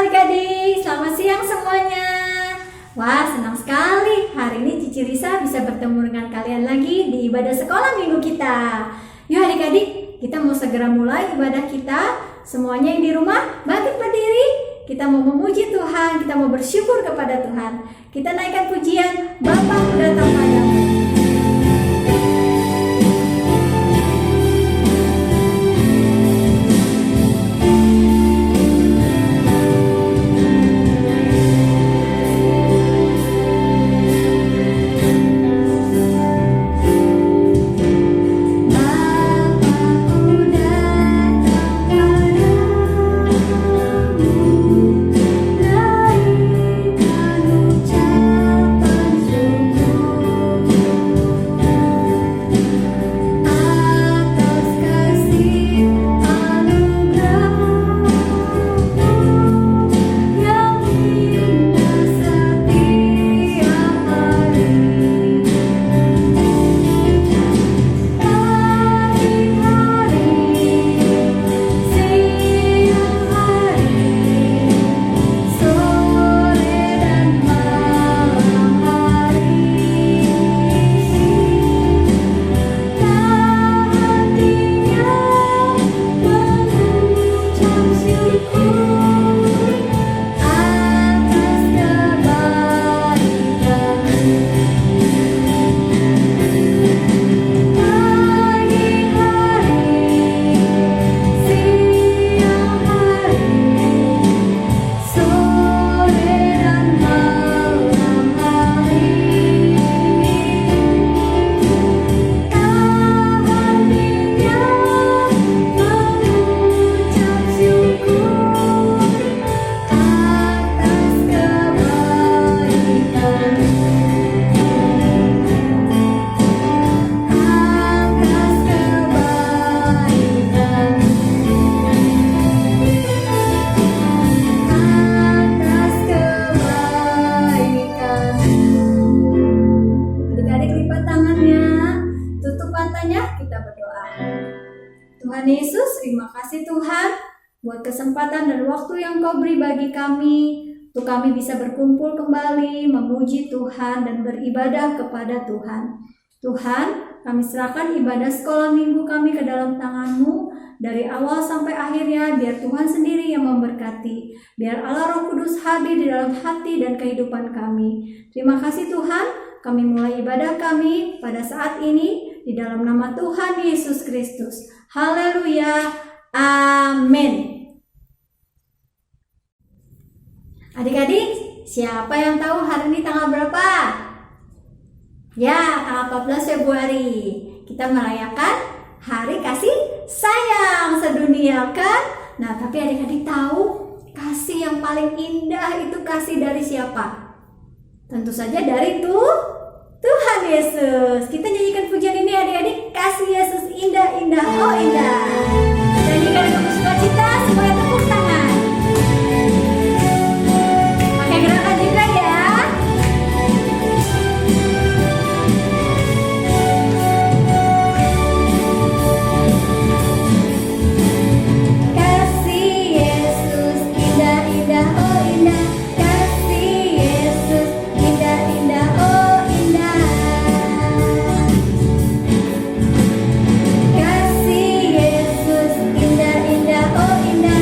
adik-adik, selamat siang semuanya. Wah, senang sekali hari ini Cici Risa bisa bertemu dengan kalian lagi di ibadah sekolah minggu kita. Yuk adik-adik, kita mau segera mulai ibadah kita. Semuanya yang di rumah, bangkit berdiri. Kita mau memuji Tuhan, kita mau bersyukur kepada Tuhan. Kita naikkan pujian, Bapa ku datang padamu. Tuhan Yesus, terima kasih Tuhan buat kesempatan dan waktu yang Kau beri bagi kami untuk kami bisa berkumpul kembali, memuji Tuhan dan beribadah kepada Tuhan. Tuhan, kami serahkan ibadah sekolah minggu kami ke dalam tangan-Mu dari awal sampai akhirnya, biar Tuhan sendiri yang memberkati, biar Allah Roh Kudus hadir di dalam hati dan kehidupan kami. Terima kasih Tuhan, kami mulai ibadah kami pada saat ini di dalam nama Tuhan Yesus Kristus. Haleluya, amin. Adik-adik, siapa yang tahu hari ini tanggal berapa? Ya, tanggal 14 Februari. Kita merayakan Hari Kasih Sayang sedunia kan? Nah, tapi adik-adik tahu kasih yang paling indah itu kasih dari siapa? Tentu saja dari Tuhan Yesus. Kita nyanyikan pujian ini adik-adik. Kasih Yesus indah, indah, oh indah. Nyanyikan dengan sukacita, semuanya tepuk tangan. Pakai gerakan juga ya. Kasih Yesus indah, indah, oh indah. Kasih Yesus indah, indah, oh indah. Kasih Yesus indah, indah, oh indah.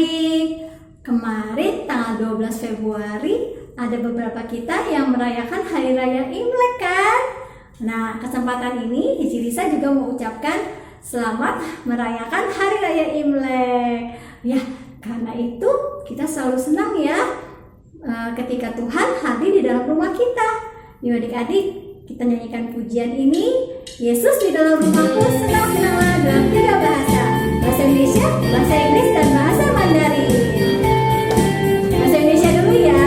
adik-adik, kemarin tanggal 12 Februari ada beberapa kita yang merayakan Hari Raya Imlek kan? Nah, kesempatan ini Cici Risa juga mau ucapkan selamat merayakan Hari Raya Imlek. Ya, karena itu kita selalu senang ya ketika Tuhan hadir di dalam rumah kita. Yuk adik-adik, kita nyanyikan pujian ini. Yesus di dalam rumahku, senang-senanglah dalam 3 bahasa. Bahasa Indonesia, bahasa Inggris, dan bahasa Mandarin. Bahasa Indonesia dulu ya.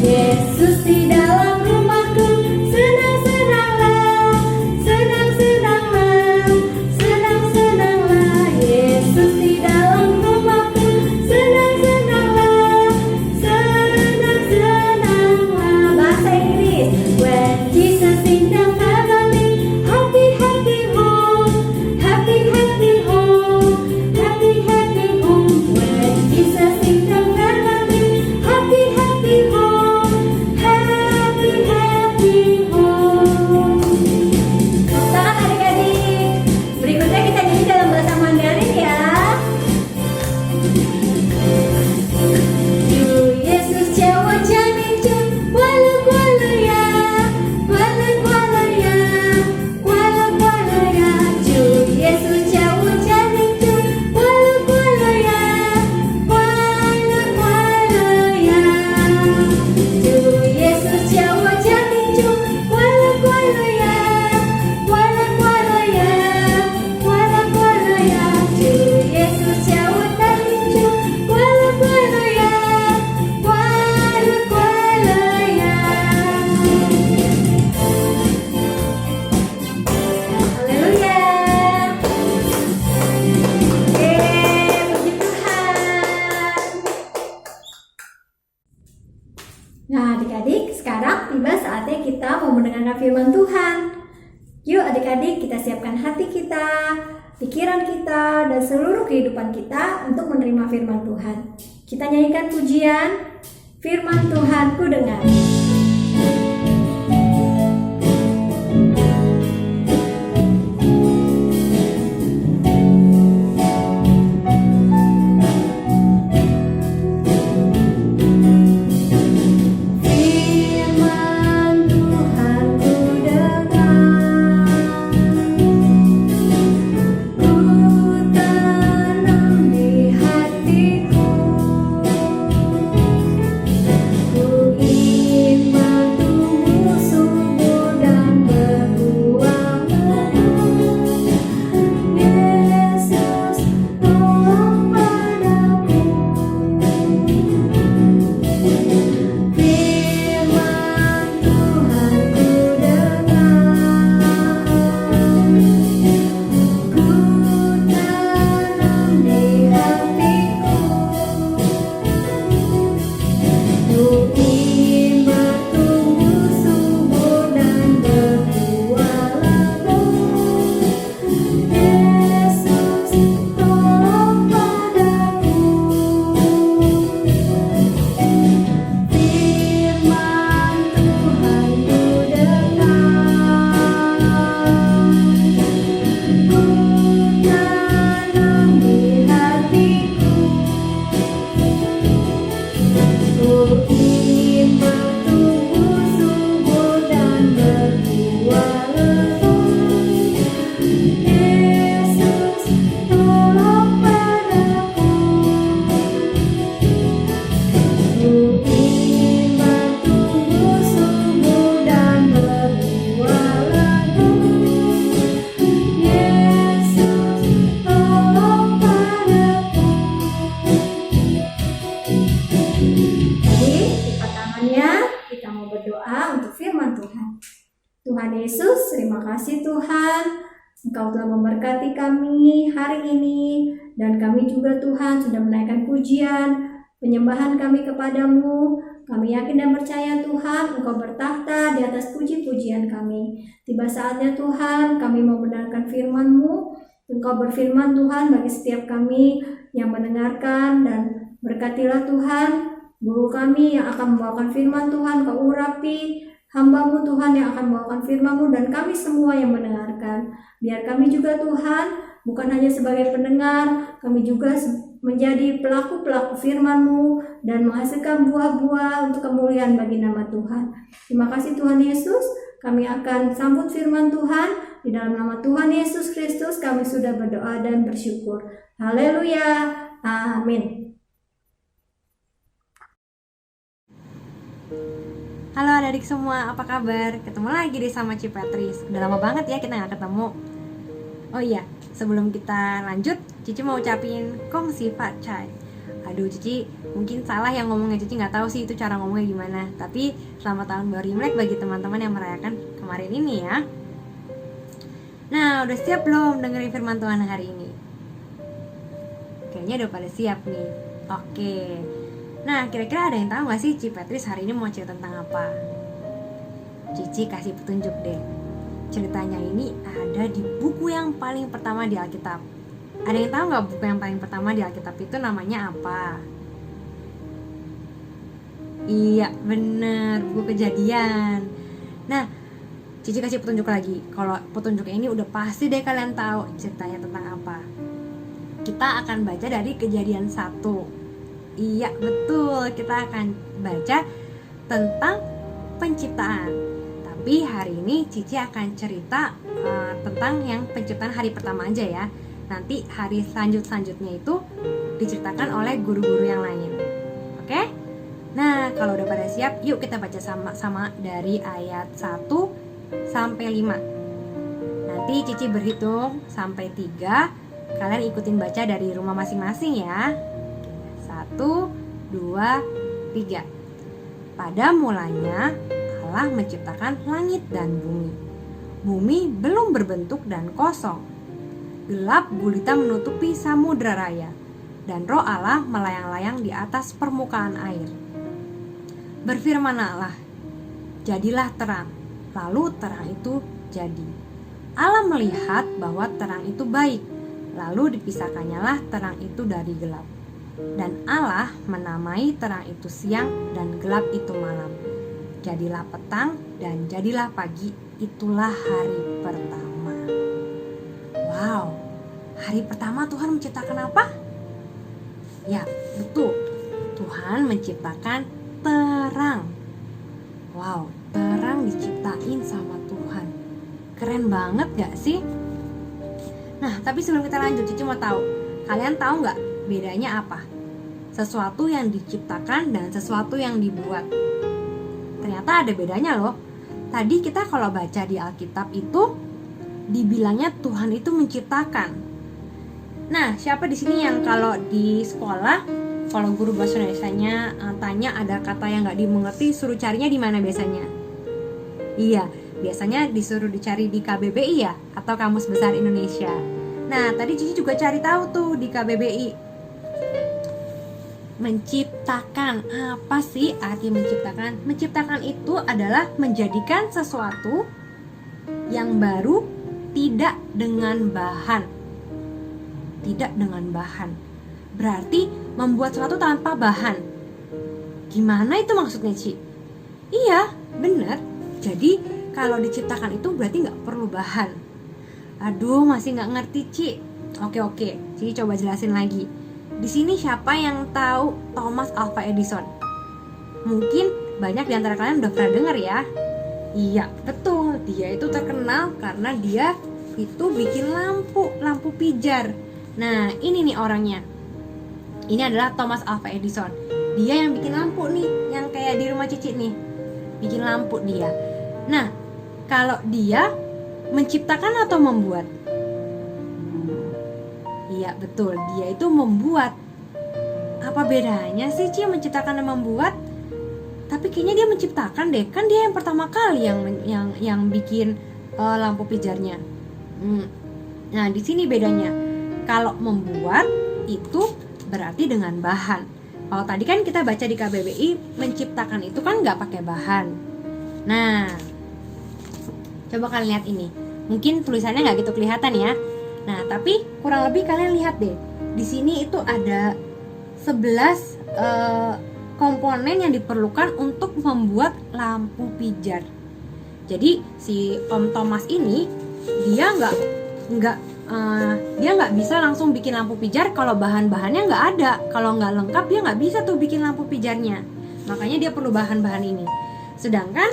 Yesus di dalam rumahku, senang-senanglah, senang-senanglah, senang-senanglah. Yesus di dalam rumahku, senang-senanglah, senang-senanglah. Bahasa Inggris. When Jesus in the family, happy, happy home, happy, happy home, happy, happy home. When Jesus in the family, happy, happy home, happy, happy home. Tangan adik-adik. Berikutnya kita nyanyi dalam bahasa Mandarin ya. Yu Yesus Jawa Janin Jun, walu walu ya, walu walu ya, walu walu ya. Yu Yesus Jawa Janin Jun, walu walu ya, walu walu ya. Yu Yesus Jawa Janin Jun, walu walu ya, walu walu ya, walu walu ya. Yu Yesus Jawa Janin Jun, walu walu ya, walu walu ya. Haleluya. Puji Tuhan. Nah adik-adik, sekarang tiba saatnya kita mau mendengarkan firman Tuhan. Yuk adik-adik, kita siapkan hati kita, pikiran kita, dan seluruh kehidupan kita untuk menerima firman Tuhan. Kita nyanyikan pujian, firman Tuhan ku dengar. Firman Tuhan ku dengar, ku tanam di hatiku, ku ingin tumbuh subur dan berbuah lebat. Yesus tolong padaku. Firman Tuhan ku dengar, ku tanam di hatiku, ku ingin bertumbuh subur dan berbuah lebat. Yesus tolong padaku. Firman Tuhan ku dengar, ku tanam di hatiku, ku ingin bertumbuh subur dan berbuah lebat. Yesus tolong padaku. Ku ingin bertumbuh subur dan berbuah lebat. Yesus tolong padaku. Jadi, lipat tangannya, kita mau berdoa untuk firman Tuhan. Tuhan Yesus, terima kasih Tuhan, Engkau telah memberkati kami hari ini, dan kami juga Tuhan sudah menaikkan pujian, penyembahan kami kepadamu. Kami yakin dan percaya Tuhan, Engkau bertahta di atas puji-pujian kami. Tiba saatnya Tuhan, kami mau mendengarkan firman-Mu. Engkau berfirman Tuhan bagi setiap kami yang mendengarkan, dan berkatilah Tuhan guru kami yang akan membawakan firman Tuhan. Kau urapi hamba-Mu Tuhan yang akan membawakan firman-Mu, dan kami semua yang mendengarkan. Biar kami juga Tuhan Bukan hanya sebagai pendengar, kami juga menjadi pelaku-pelaku firman-Mu dan menghasilkan buah-buah untuk kemuliaan bagi nama Tuhan. Terima kasih Tuhan Yesus, kami akan sambut firman Tuhan. Di dalam nama Tuhan Yesus Kristus kami sudah berdoa dan bersyukur. Haleluya, amin. Halo adik-adik semua, apa kabar? Ketemu lagi deh sama Cipetris. Udah lama banget ya kita gak ketemu. Oh iya, sebelum kita lanjut, Cici mau ucapin kongsi Pak Cai. Aduh Cici, mungkin salah yang ngomongnya, Cici gak tahu sih itu cara ngomongnya gimana. Tapi selamat tahun baru Imlek bagi teman-teman yang merayakan kemarin ini ya. Nah, udah siap belum dengerin firman Tuhan hari ini? Kayaknya udah pada siap nih. Oke. Nah, kira-kira ada yang tahu gak sih Cipetris hari ini mau cerita tentang apa? Cici kasih petunjuk deh. Ceritanya ini ada di buku yang paling pertama di Alkitab. Ada yang tahu gak buku yang paling pertama di Alkitab itu namanya apa? Iya, bener, buku Kejadian. Nah, Cici kasih petunjuk lagi. Kalau petunjuknya ini udah pasti deh kalian tahu ceritanya tentang apa. Kita akan baca dari Kejadian 1. Iya betul, kita akan baca tentang penciptaan. Tapi hari ini Cici akan cerita tentang yang penciptaan hari pertama aja ya. Nanti hari selanjutnya itu diceritakan oleh guru-guru yang lain. Oke? Nah kalau udah pada siap, yuk kita baca sama-sama dari ayat 1 sampai 5. Nanti Cici berhitung sampai 3. Kalian ikutin baca dari rumah masing-masing ya. 1, 2, 3. Pada mulanya Allah menciptakan langit dan bumi. Bumi belum berbentuk dan kosong. Gelap gulita menutupi samudra raya, dan Roh Allah melayang-layang di atas permukaan air. Berfirmanlah Allah, jadilah terang. Lalu terang itu jadi. Allah melihat bahwa terang itu baik. Lalu dipisahkannyalah terang itu dari gelap. Dan Allah menamai terang itu siang dan gelap itu malam. Jadilah petang dan jadilah pagi. Itulah hari pertama. Wow, hari pertama Tuhan menciptakan apa? Ya, betul. Tuhan menciptakan terang. Wow, terang diciptain sama Tuhan. Keren banget gak sih? Nah, tapi sebelum kita lanjut, Cici mau tahu, kalian tahu gak bedanya apa? Sesuatu yang diciptakan dan sesuatu yang dibuat. Ternyata ada bedanya loh. Tadi kita kalau baca di Alkitab itu dibilangnya Tuhan itu menciptakan. Nah, siapa di sini yang kalau di sekolah, kalau guru bahasa Indonesianya tanya ada kata yang nggak dimengerti, suruh carinya di mana biasanya? Iya, biasanya disuruh dicari di KBBI ya, atau Kamus Besar Indonesia. Nah, tadi Cici juga cari tahu tuh di KBBI. Menciptakan, apa sih arti menciptakan? Menciptakan itu adalah menjadikan sesuatu yang baru tidak dengan bahan. Tidak dengan bahan. Berarti membuat sesuatu tanpa bahan. Gimana itu maksudnya, Ci? Iya, benar. Jadi kalau diciptakan itu berarti nggak perlu bahan. Aduh, masih nggak ngerti, Ci. Oke, Ci coba jelasin lagi. Di sini siapa yang tahu Thomas Alva Edison? Mungkin banyak di antara kalian udah pernah dengar ya. Iya, betul. Dia itu terkenal karena dia itu bikin lampu pijar. Nah, ini nih orangnya. Ini adalah Thomas Alva Edison. Dia yang bikin lampu nih, yang kayak di rumah Cici nih. Bikin lampu dia. Nah, kalau dia menciptakan atau membuat? Iya, betul. Dia itu membuat. Apa bedanya sih Ci menciptakan dan membuat? Tapi kayaknya dia menciptakan deh. Kan dia yang pertama kali yang bikin lampu pijarnya. Nah, di sini bedanya. Kalau membuat itu berarti dengan bahan. Kalau tadi kan kita baca di KBBI, menciptakan itu kan nggak pakai bahan. Nah, coba kalian lihat ini. Mungkin tulisannya nggak gitu kelihatan ya. Nah, tapi kurang lebih kalian lihat deh. Di sini itu ada 11 komponen yang diperlukan untuk membuat lampu pijar. Jadi si Om Thomas ini dia nggak dia nggak bisa langsung bikin lampu pijar kalau bahan-bahannya nggak ada. Kalau nggak lengkap dia nggak bisa tuh bikin lampu pijarnya. Makanya dia perlu bahan-bahan ini. Sedangkan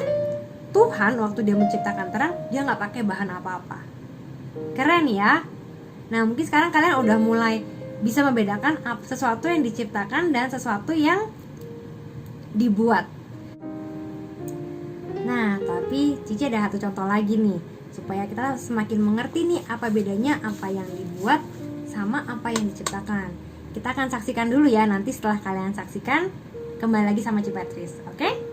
Tuhan waktu dia menciptakan terang, dia nggak pakai bahan apa-apa. Keren ya. Nah mungkin sekarang kalian udah mulai bisa membedakan sesuatu yang diciptakan dan sesuatu yang dibuat. Nah tapi Cici ada satu contoh lagi nih, supaya kita semakin mengerti nih apa bedanya apa yang dibuat sama apa yang diciptakan. Kita akan saksikan dulu ya, nanti setelah kalian saksikan kembali lagi sama Cipetris, oke?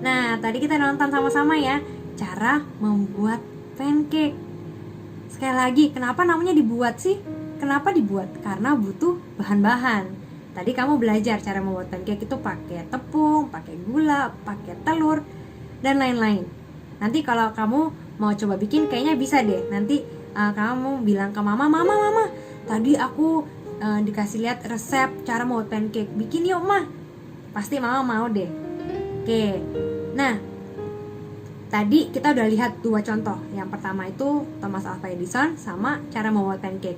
Nah, tadi kita nonton sama-sama ya cara membuat pancake. Sekali lagi, kenapa namanya dibuat sih? Kenapa dibuat? Karena butuh bahan-bahan. Tadi kamu belajar cara membuat pancake itu pakai tepung, pakai gula, pakai telur, dan lain-lain. Nanti kalau kamu mau coba bikin, kayaknya bisa deh. Nanti kamu bilang ke mama, mama, tadi aku dikasih lihat resep cara membuat pancake. Bikin yuk, mah. Pasti mama mau deh. Oke, nah tadi kita udah lihat dua contoh. Yang pertama itu Thomas Alva Edison sama cara membuat pancake.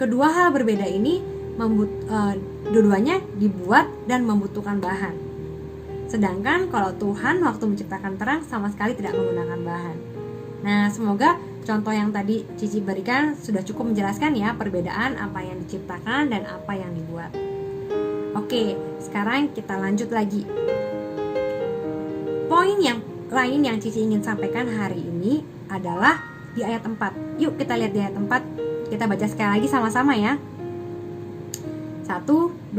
Kedua hal berbeda ini dua-duanya dibuat dan membutuhkan bahan. Sedangkan kalau Tuhan waktu menciptakan terang sama sekali tidak menggunakan bahan. Nah semoga contoh yang tadi Cici berikan sudah cukup menjelaskan ya perbedaan apa yang diciptakan dan apa yang dibuat. Oke, sekarang kita lanjut lagi. Poin yang lain yang Cici ingin sampaikan hari ini adalah di ayat 4. Yuk kita lihat di ayat 4. Kita baca sekali lagi sama-sama ya. 1, 2,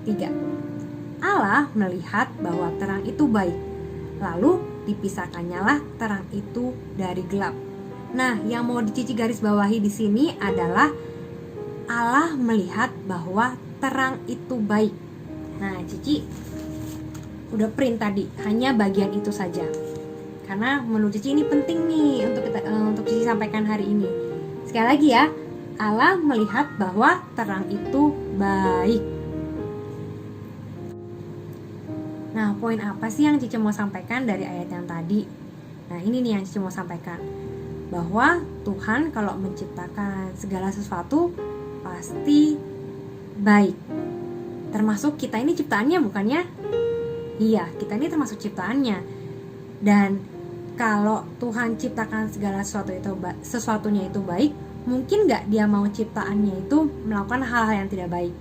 3. Allah melihat bahwa terang itu baik. Lalu dipisahkannyalah terang itu dari gelap. Nah, yang mau Cici garis bawahi di sini adalah Allah melihat bahwa terang itu baik. Nah, Cici udah print tadi, hanya bagian itu saja. Karena menurut Cici ini penting nih untuk Cici sampaikan hari ini. Sekali lagi ya, Allah melihat bahwa terang itu baik. Nah, poin apa sih yang Cici mau sampaikan dari ayat yang tadi? Nah, ini nih yang Cici mau sampaikan. Bahwa Tuhan kalau menciptakan segala sesuatu pasti baik. Termasuk kita ini ciptaannya bukannya? Iya, kita ini termasuk ciptaannya. Dan kalau Tuhan ciptakan segala sesuatunya itu baik, mungkin gak dia mau ciptaannya itu melakukan hal-hal yang tidak baik?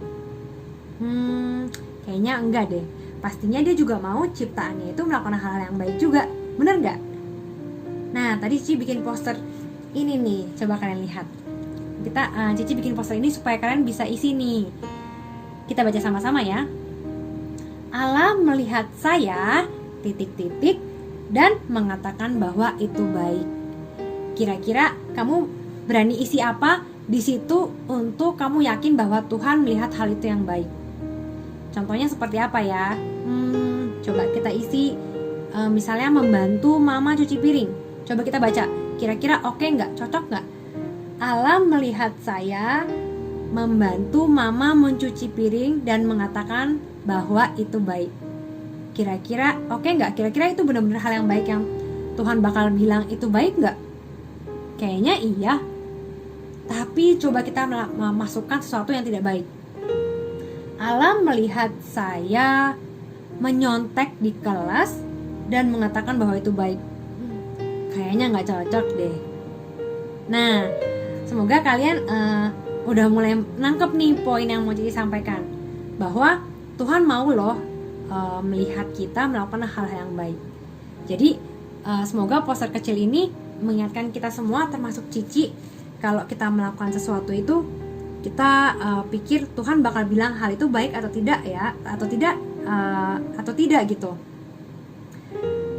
Kayaknya enggak deh. Pastinya dia juga mau ciptaannya itu melakukan hal-hal yang baik juga. Bener gak? Nah, tadi Cici bikin poster ini nih, coba kalian lihat. Cici bikin poster ini supaya kalian bisa isi nih. Kita baca sama-sama ya. Allah melihat saya titik-titik dan mengatakan bahwa itu baik. Kira-kira kamu berani isi apa di situ untuk kamu yakin bahwa Tuhan melihat hal itu yang baik? Contohnya seperti apa ya? Coba kita isi, misalnya membantu mama cuci piring. Coba kita baca, kira-kira oke nggak? Cocok nggak? Allah melihat saya membantu mama mencuci piring dan mengatakan bahwa itu baik. Kira-kira oke nggak? Kira-kira itu benar-benar hal yang baik yang Tuhan bakal bilang itu baik nggak? Kayaknya iya. Tapi coba kita memasukkan sesuatu yang tidak baik. Allah melihat saya menyontek di kelas dan mengatakan bahwa itu baik. Kayaknya nggak cocok deh. Nah, semoga kalian udah mulai nangkep nih poin yang mau Cici sampaikan. Bahwa Tuhan mau loh melihat kita melakukan hal-hal yang baik. Jadi semoga poster kecil ini mengingatkan kita semua, termasuk Cici, kalau kita melakukan sesuatu itu kita pikir Tuhan bakal bilang hal itu baik atau tidak ya, atau tidak gitu.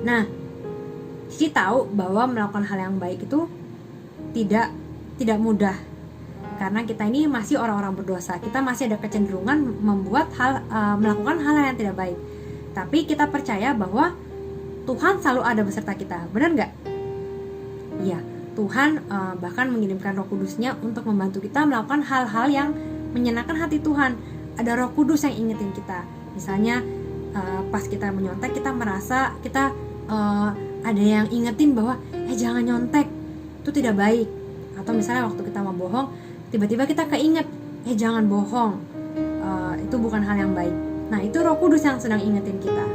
Nah, Cici tahu bahwa melakukan hal yang baik itu tidak mudah, karena kita ini masih orang-orang berdosa. Kita masih ada kecenderungan melakukan hal yang tidak baik. Tapi kita percaya bahwa Tuhan selalu ada beserta kita. Benar nggak? Iya. Tuhan bahkan mengirimkan Roh Kudus-Nya untuk membantu kita melakukan hal-hal yang menyenangkan hati Tuhan. Ada Roh Kudus yang ingetin kita. Misalnya pas kita menyontek, kita merasa kita ada yang ingetin bahwa jangan nyontek, itu tidak baik. Atau misalnya waktu kita mau bohong, tiba-tiba kita keinget, jangan bohong, itu bukan hal yang baik. Nah, itu Roh Kudus yang sedang ingetin kita.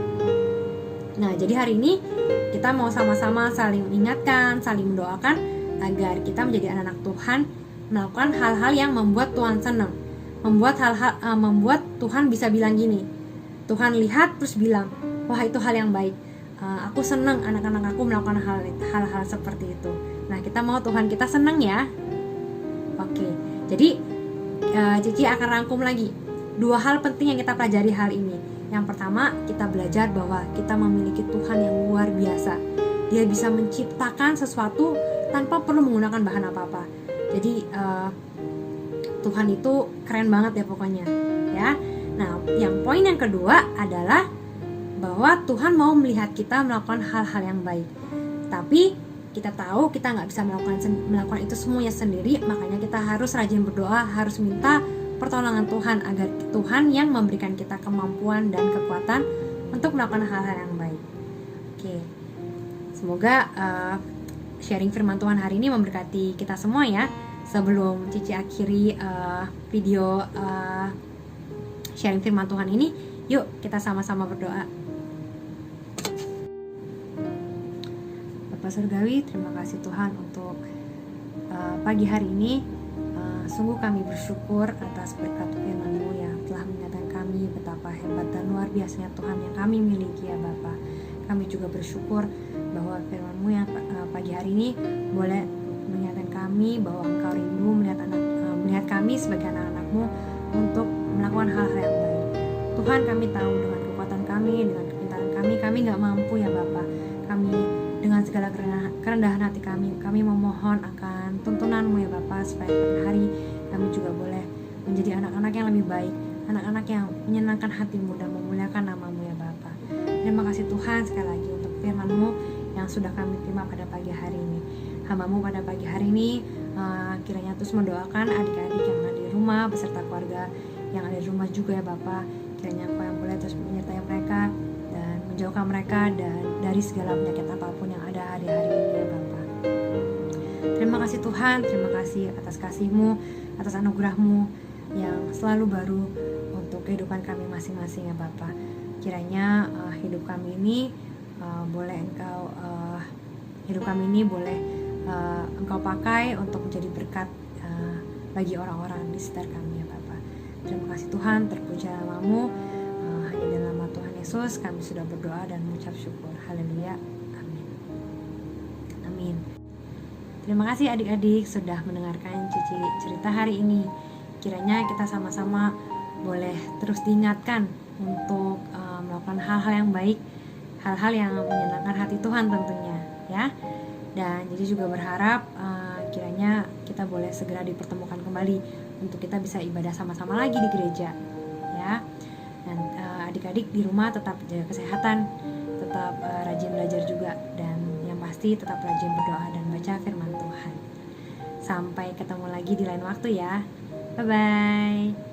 Nah, jadi hari ini kita mau sama-sama saling mengingatkan, saling mendoakan agar kita menjadi anak-anak Tuhan, melakukan hal-hal yang membuat Tuhan senang, membuat Tuhan bisa bilang gini. Tuhan lihat terus bilang, wah itu hal yang baik. Aku senang anak-anak aku melakukan hal-hal seperti itu. Nah, kita mau Tuhan kita senang ya. Oke, jadi Cici akan rangkum lagi 2 hal penting yang kita pelajari hal ini. Yang pertama, kita belajar bahwa kita memiliki Tuhan yang luar biasa. Dia bisa menciptakan sesuatu tanpa perlu menggunakan bahan apa-apa. Jadi Tuhan itu keren banget ya pokoknya ya. Nah, yang poin yang kedua adalah bahwa Tuhan mau melihat kita melakukan hal-hal yang baik. Tapi kita tahu kita nggak bisa melakukan itu semuanya sendiri. Makanya kita harus rajin berdoa, harus minta pertolongan Tuhan agar Tuhan yang memberikan kita kemampuan dan kekuatan untuk melakukan hal-hal yang baik. Oke, semoga sharing firman Tuhan hari ini memberkati kita semua ya. Sebelum Cici akhiri video sharing firman Tuhan ini, yuk kita sama-sama berdoa. Bapak Surgawi, terima kasih Tuhan untuk pagi hari ini. Sungguh kami bersyukur atas berkat firman-Mu yang telah mengingatkan kami betapa hebat dan luar biasanya Tuhan yang kami miliki ya Bapa. Kami juga bersyukur bahwa firman-Mu yang pagi hari ini boleh mengingatkan kami bahwa Engkau rindu melihat kami sebagai anak-anak-Mu untuk melakukan hal-hal yang baik. Tuhan, kami tahu dengan kekuatan kami, dengan kepintaran kami gak mampu ya Bapa. Kami dengan segala kerendahan hati kami memohon akan tuntunan-Mu ya Bapa, supaya pada hari kami juga boleh menjadi anak-anak yang lebih baik, anak-anak yang menyenangkan hati-Mu dan memuliakan nama-Mu ya Bapa. Terima kasih Tuhan sekali lagi untuk firman-Mu yang sudah kami terima pada pagi hari ini. Hamba-Mu pada pagi hari ini kiranya terus mendoakan adik-adik yang ada di rumah beserta keluarga yang ada di rumah juga ya Bapa. Kiranya Engkau yang boleh terus menyertai mereka dan menjauhkan mereka dari segala penyakit apapun yang ada hari-hari ini ya Bapa. Terima kasih Tuhan, terima kasih atas kasih-Mu, atas anugerah-Mu yang selalu baru untuk kehidupan kami masing-masing ya Bapa. Kiranya hidup kami ini boleh Engkau pakai untuk menjadi berkat bagi orang-orang di sekitar kami ya Bapa. Terima kasih Tuhan, terpuji nama-Mu. Hanya dalam nama Tuhan Yesus kami sudah berdoa dan mengucap syukur. Haleluya. Amin. Amin. Terima kasih adik-adik sudah mendengarkan Cici cerita hari ini. Kiranya kita sama-sama boleh terus diingatkan untuk melakukan hal-hal yang baik, hal-hal yang menyenangkan hati Tuhan tentunya ya. Dan Cici juga berharap kiranya kita boleh segera dipertemukan kembali untuk kita bisa ibadah sama-sama lagi di gereja ya. Dan adik-adik di rumah tetap jaga kesehatan, tetap rajin belajar juga, dan yang pasti tetap rajin berdoa dan baca firman Tuhan. Sampai ketemu lagi di lain waktu ya. Bye-bye.